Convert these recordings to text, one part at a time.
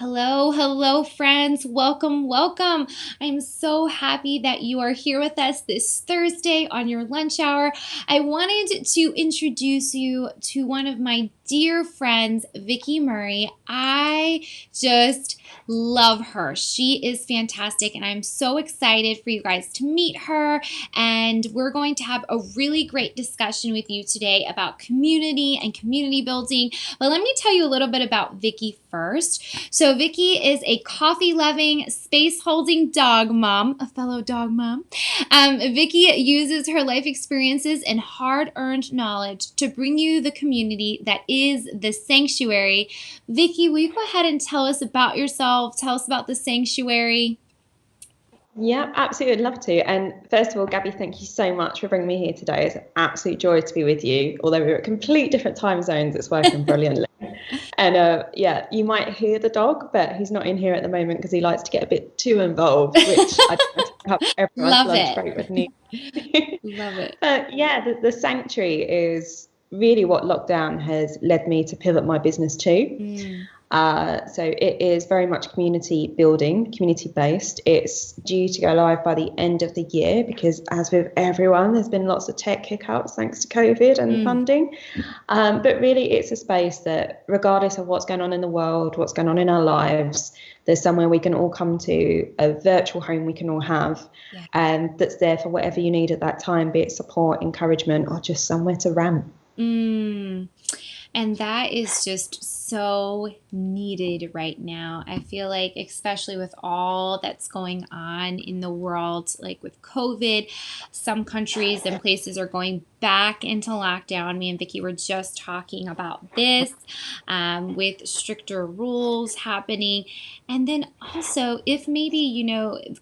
Hello, hello, friends. Welcome, welcome. I'm so happy that you are here with us this Thursday on your lunch hour. I wanted to introduce you to one of my dear friends, Vicky Murray. I just love her. She is fantastic, and I'm so excited for you guys to meet her. And we're going to have a really great discussion with you today about community and community building. But let me tell you a little bit about Vicky first. So Vicky is a coffee-loving, space-holding dog mom, a fellow dog mom. Vicky uses her life experiences and hard-earned knowledge to bring you the community that is the sanctuary. Vicky, will you go ahead and tell us about yourself? Tell us about the sanctuary. Yeah, absolutely. I'd love to. And first of all, Gabby, thank you so much for bringing me here today. It's an absolute joy to be with you. Although we're at complete different time zones, it's working brilliantly. And yeah, you might hear the dog, but he's not in here at the moment because he likes to get a bit too involved, which I try to have everyone's Love lunch it. break with me. Love it. But yeah, the sanctuary is really what lockdown has led me to pivot my business to. Mm. So it is very much community building, community based. It's due to go live by the end of the year because, as with everyone, there's been lots of tech hiccups thanks to COVID and Mm. funding. But really, it's a space that, regardless of what's going on in the world, what's going on in our lives, there's somewhere we can all come to, a virtual home we can all have, Yeah. and that's there for whatever you need at that time, be it support, encouragement, or just somewhere to rant. Mm. And that is just so needed right now. I feel like, especially with all that's going on in the world, like with COVID, some countries and places are going back into lockdown. Me and Vicky were just talking about this with stricter rules happening. And then also, if maybe,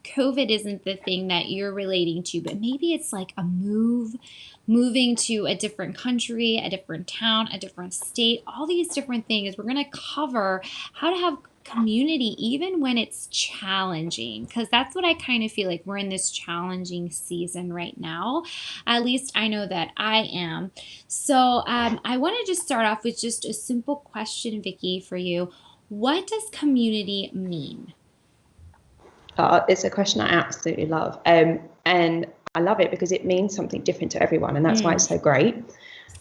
COVID isn't the thing that you're relating to, but maybe it's like a moving to a different country, a different town, a different state, all these different things. We're going to cover how to have community even when it's challenging, because that's what I kind of feel like we're in this challenging season right now. At least I know that I am. So I want to just start off with just a simple question, Vicky, for you. What does community mean? It's a question I absolutely love. And I love it because it means something different to everyone, and that's why Mm. it's so great.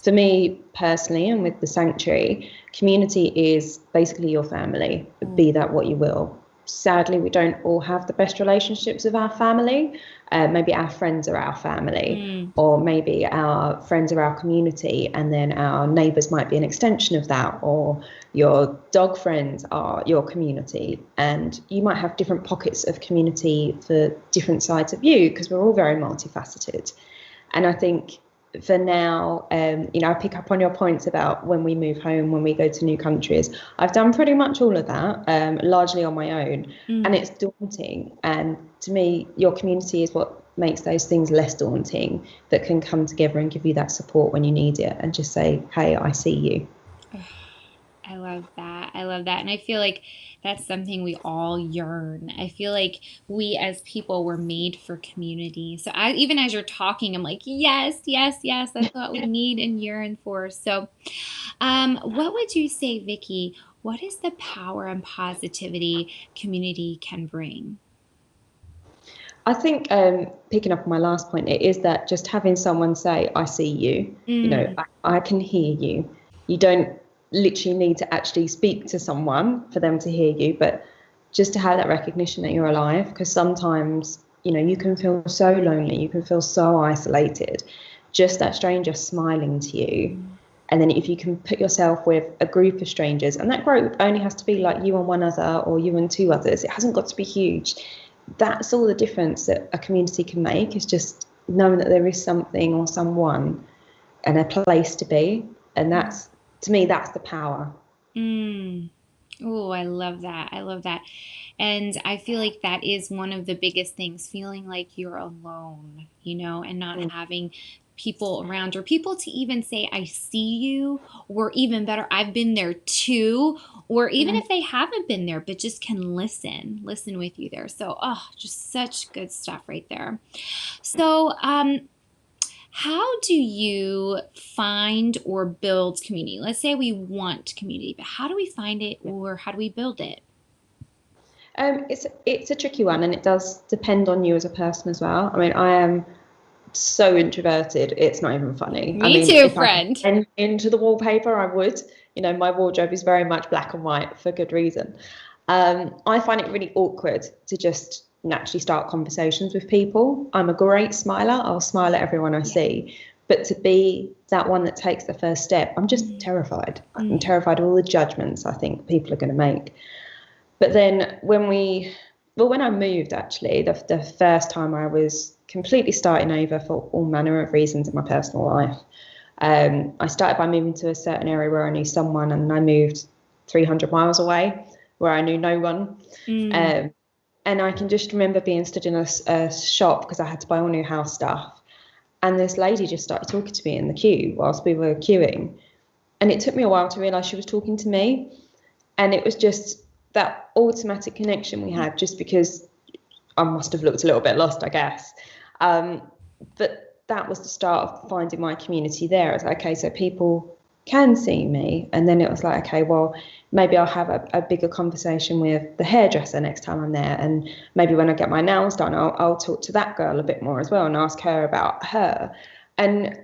For me personally, and with the sanctuary, community is basically your family, be that what you will. Sadly, we don't all have the best relationships with our family. Maybe our friends are our family, Mm. or maybe our friends are our community, and then our neighbours might be an extension of that, or your dog friends are your community. And you might have different pockets of community for different sides of you because we're all very multifaceted. And I think for now, I pick up on your points about when we move home, when we go to new countries. I've done pretty much all of that, largely on my own, and Mm. it's daunting. And to me, your community is what makes those things less daunting, that can come together and give you that support when you need it, and just say, "Hey, I see you." I love that. I love that. And I feel like that's something we all yearn. I feel like we as people were made for community. So even as you're talking, I'm like, yes, yes, yes, that's what we need and yearn for. So, what would you say, Vicky? What is the power and positivity community can bring? I think picking up on my last point, it is that just having someone say, "I see you," Mm. I can hear you. You don't literally need to actually speak to someone for them to hear you, but just to have that recognition that you're alive, because sometimes, you can feel so lonely, you can feel so isolated. Just that stranger smiling to you. And then if you can put yourself with a group of strangers, and that group only has to be like you and one other or you and two others, it hasn't got to be huge. That's all the difference that a community can make, is just knowing that there is something or someone and a place to be. And that's, to me, that's the power. Mm. Oh, I love that. I love that. And I feel like that is one of the biggest things, feeling like you're alone, and not Mm. having people around, or people to even say, I see you, or even better, I've been there too, or even if they haven't been there, but just can listen with you there. So, oh, just such good stuff right there. So, how do you find or build community? Let's say we want community, but how do we find it or how do we build it? It's a tricky one, and it does depend on you as a person as well. I mean, I am so introverted, it's not even funny. I Me mean, too, if I could friend. blend into the wallpaper, I would. You know, my wardrobe is very much black and white for good reason. I find it really awkward to just naturally start conversations with people. I'm a great smiler. I'll smile at everyone I Yeah. see. But to be that one that takes the first step, I'm just Mm, terrified. I'm mm, terrified of all the judgments I think people are going to make. But then when I moved, actually, the first time I was completely starting over for all manner of reasons in my personal life. I started by moving to a certain area where I knew someone, and I moved 300 miles away where I knew no one. mm. Um, and I can just remember being stood in a shop because I had to buy all new house stuff. And this lady just started talking to me in the queue whilst we were queuing. And it took me a while to realise she was talking to me. And it was just that automatic connection we had just because I must have looked a little bit lost, I guess. Um, but that was the start of finding my community there. It's like, okay, so people can see me. And then it was like, okay, well, maybe I'll have a bigger conversation with the hairdresser next time I'm there. And maybe when I get my nails done, I'll talk to that girl a bit more as well and ask her about her. And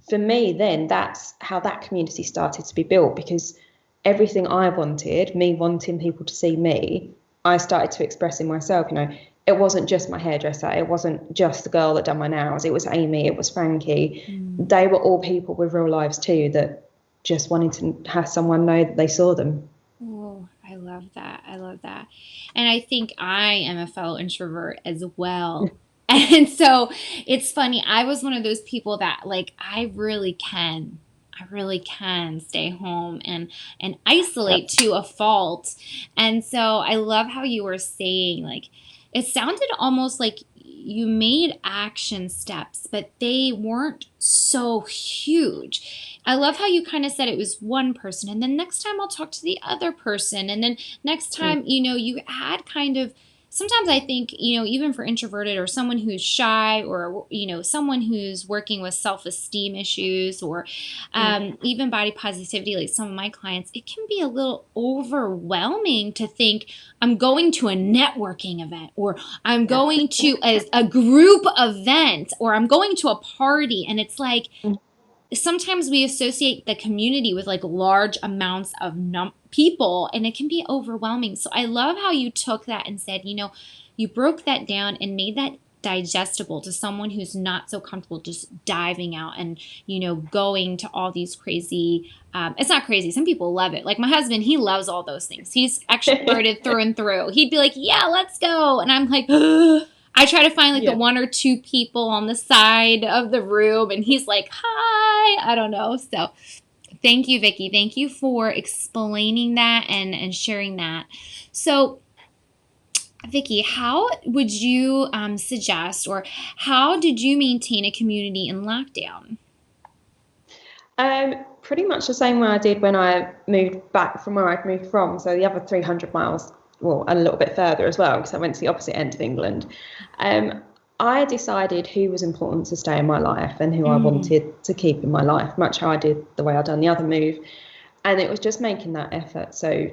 for me, then that's how that community started to be built because everything I wanted, me wanting people to see me, I started to express in myself. You know, it wasn't just my hairdresser, it wasn't just the girl that done my nails, it was Amy, it was Frankie. Mm. They were all people with real lives too that just wanted to have someone know that they saw them. Oh, I love that. I love that. And I think I am a fellow introvert as well. And so it's funny. I was one of those people that like I really can stay home and isolate to a fault. And so I love how you were saying like it sounded almost like you made action steps, but they weren't so huge. I love how you kind of said it was one person, and then next time I'll talk to the other person, and then next Mm. time, you had kind of. Sometimes I think, even for introverted or someone who's shy or, someone who's working with self esteem issues or Mm. even body positivity, like some of my clients, it can be a little overwhelming to think I'm going to a networking event or I'm Yeah. going to a group event or I'm going to a party. And it's like, Mm. sometimes we associate the community with like large amounts of people and it can be overwhelming. So I love how you took that and said, you broke that down and made that digestible to someone who's not so comfortable just diving out and going to all these crazy it's not crazy, some people love it, like my husband, he loves all those things, he's extroverted through and through, he'd be like, yeah, let's go, and I'm like I try to find like the Yeah. one or two people on the side of the room, and he's like, "Hi." I don't know. So, thank you, Vicky. Thank you for explaining that and sharing that. So, Vicky, how would you suggest, or how did you maintain a community in lockdown? Pretty much the same way I did when I moved back from where I'd moved from. So the other 300 miles, well, and a little bit further as well, because I went to the opposite end of England. Um, I decided who was important to stay in my life and who I Mm, wanted to keep in my life, much how I did the way I'd done the other move. And it was just making that effort. So,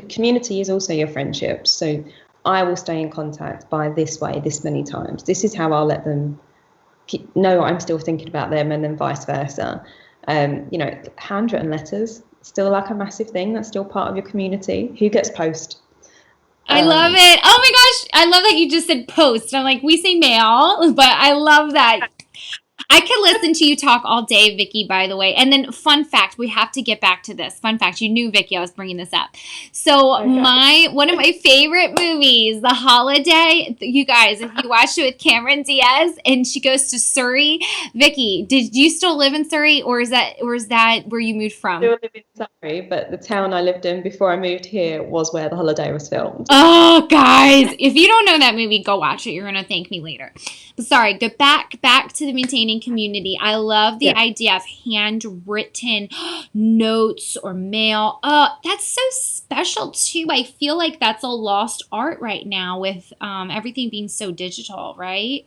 community is also your friendships. So I will stay in contact by this way, this many times. This is how I'll let them know I'm still thinking about them, and then vice versa. Handwritten letters still like a massive thing. That's still part of your community. Who gets post? I love Um, it. Oh my gosh. I love that you just said post. I'm like, we say mail, but I love that. I could listen to you talk all day, Vicky, by the way. And then, fun fact, we have to get back to this. Fun fact, you knew, Vicky, I was bringing this up. So, okay. one of my favorite movies, The Holiday, you guys, if you watched it with Cameron Diaz and she goes to Surrey, Vicky, did you still live in Surrey, or is that where you moved from? Still live in Surrey, but the town I lived in before I moved here was where the holiday was filmed. Oh, guys, if you don't know that movie, go watch it. You're gonna thank me later. But sorry, go back to the maintaining community. I love the Yeah. idea of handwritten notes or mail. That's so special too. I feel like that's a lost art right now with everything being so digital, right?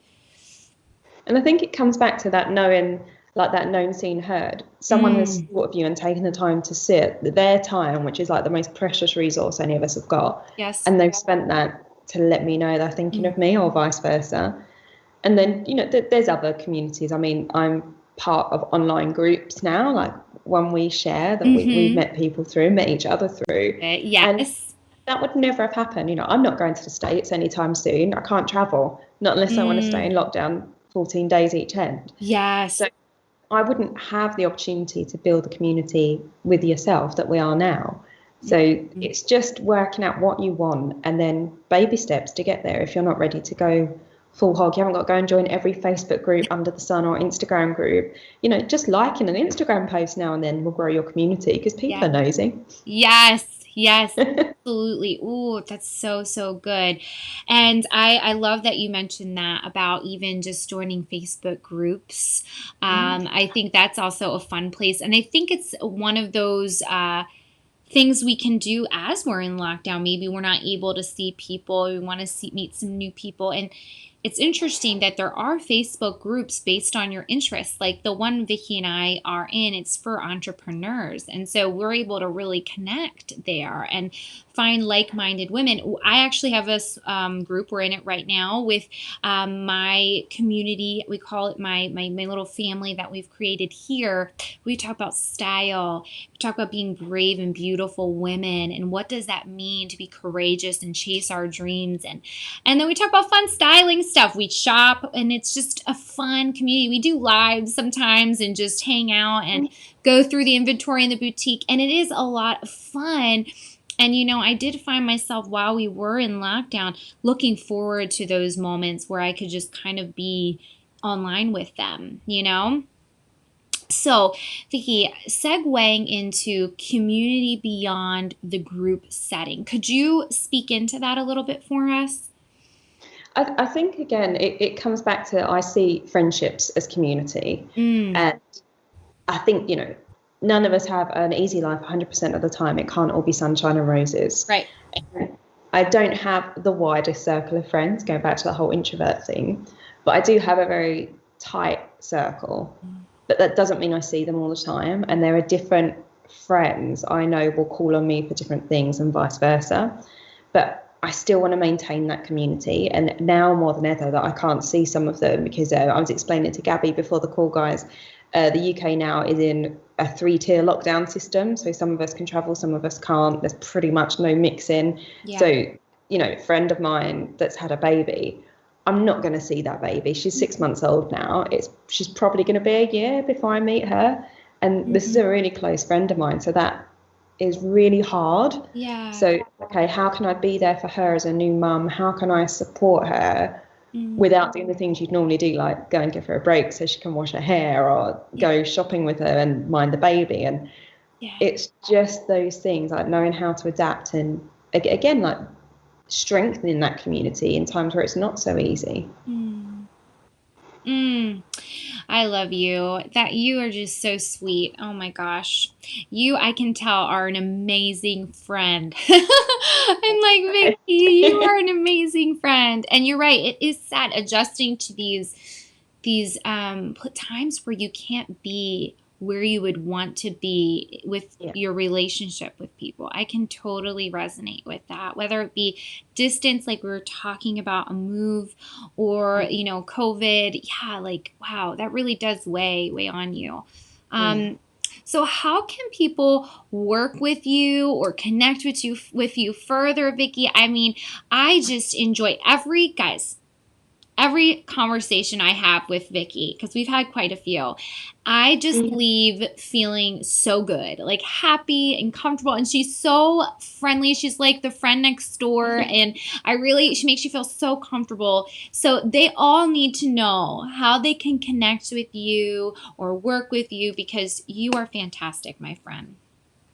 And I think it comes back to that knowing like that known, seen, heard. Someone has Mm, thought of you and taken the time to sit their time, which is like the most precious resource any of us have got, yes. and they've spent that to let me know they're thinking Mm, of me, or vice versa. And then, there's other communities. I mean, I'm part of online groups now, like one we share that we've mm-hmm. met people through, met each other through. And Yes. that would never have happened. I'm not going to the States anytime soon. I can't travel, not unless I want to stay in Mm, lockdown 14 days each end. yes. So I wouldn't have the opportunity to build the community with yourself that we are now. So Mm, it's just working out what you want and then baby steps to get there. If you're not ready to go full hog, you haven't got to go and join every Facebook group under the sun or Instagram group. Just liking an Instagram post now and then will grow your community because people yeah. are nosy. Yes, yes, absolutely. Ooh, that's so, so good. And I love that you mentioned that about even just joining Facebook groups. I think that's also a fun place. And I think it's one of those things we can do as we're in lockdown. Maybe we're not able to see people. We want to meet some new people. And it's interesting that there are Facebook groups based on your interests. Like the one Vicky and I are in, it's for entrepreneurs. And so we're able to really connect there and find like minded women. I actually have this group, we're in it right now with my community. We call it my little family that we've created here. We talk about style, we talk about being brave and beautiful women and what does that mean to be courageous and chase our dreams, and then we talk about fun styling stuff. We shop and it's just a fun community. We do lives sometimes and just hang out and go through the inventory in the boutique, and it is a lot of fun. And I did find myself while we were in lockdown looking forward to those moments where I could just kind of be online with them. So, Vicky, segueing into community beyond the group setting, could you speak into that a little bit for us? I think again, it comes back to I see friendships as community. Mm, And I think, none of us have an easy life 100% of the time. It can't all be sunshine and roses. right. I don't have the widest circle of friends, going back to the whole introvert thing, but I do have a very tight circle. But that doesn't mean I see them all the time. And there are different friends I know will call on me for different things and vice versa. But I still want to maintain that community. And now more than ever that I can't see some of them because I was explaining to Gabby before the call, guys, the UK now is in a 3-tier lockdown system. So some of us can travel, some of us can't. There's pretty much no mixing. Yeah. So, a friend of mine that's had a baby, I'm not going to see that baby. She's 6 months old now. She's probably going to be a year before I meet her. And this is Mhm. a really close friend of mine. So that is really hard. Yeah. So, okay, how can I be there for her as a new mum? How can I support her Mm, without doing the things you'd normally do, like go and give her a break so she can wash her hair or yeah. go shopping with her and mind the baby? And Yeah. it's just those things, like knowing how to adapt and again, like strengthening that community in times where it's not so easy. Mm. Mm. I love you. That you are just so sweet. Oh my gosh. You, I can tell, are an amazing friend. I'm like, Vicky, you are an amazing friend. And you're right, it is sad adjusting to these times where you can't be where you would want to be with Yeah. your relationship with people. I can totally resonate with that, whether it be distance, like we were talking about, a move, or COVID. Yeah, like wow, that really does weigh on you. Mm. um so how can people work with you or connect with you further, Vicky? I mean, I just enjoy every conversation I have with Vicky, because we've had quite a few, I just leave feeling so good, like happy and comfortable. And she's so friendly. She's like the friend next door. And she makes you feel so comfortable. So they all need to know how they can connect with you or work with you because you are fantastic, my friend.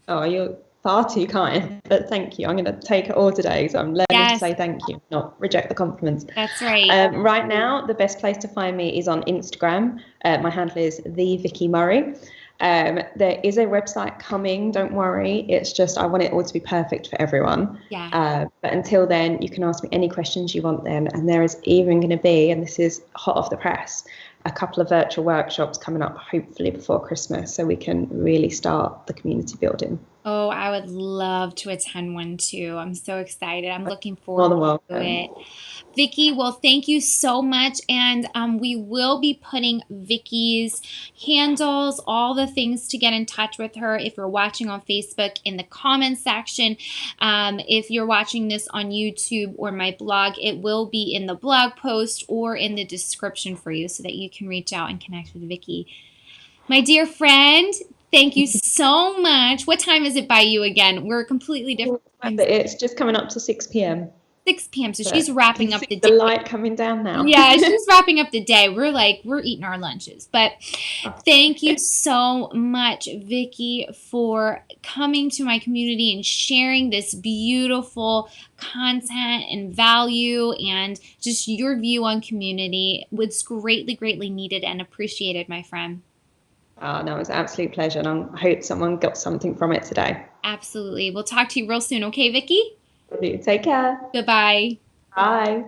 Oh, you're far too kind, but thank you. I'm going to take it all today. So I'm learning to Yes, say thank you, not reject the compliments. that's right. Right now, the best place to find me is on Instagram. My handle is the Vicky Murray. There is a website coming. Don't worry. It's just I want it all to be perfect for everyone. Yeah. But until then, you can ask me any questions you want then. And there is even going to be, and this is hot off the press, a couple of virtual workshops coming up, hopefully before Christmas, so we can really start the community building. Oh, I would love to attend one too. I'm so excited. I'm looking More forward than to welcome. it. Vicky, well, thank you so much. And we will be putting Vicky's handles, all the things to get in touch with her if you're watching on Facebook in the comments section. If you're watching this on YouTube or my blog, it will be in the blog post or in the description for you so that you can reach out and connect with Vicky. My dear friend, thank you so much. What time is it by you again? We're completely different times. It's just coming up to 6 p.m. 6 p.m. So she's But you can wrapping up see the the day. light coming down now. Yeah, she's wrapping up the day. We're eating our lunches. But thank you so much, Vicky, for coming to my community and sharing this beautiful content and value and just your view on community. Was greatly, greatly needed and appreciated, my friend. Oh, no, it was an absolute pleasure, and I hope someone got something from it today. Absolutely. We'll talk to you real soon, okay, Vicky? Take care. Goodbye. Bye.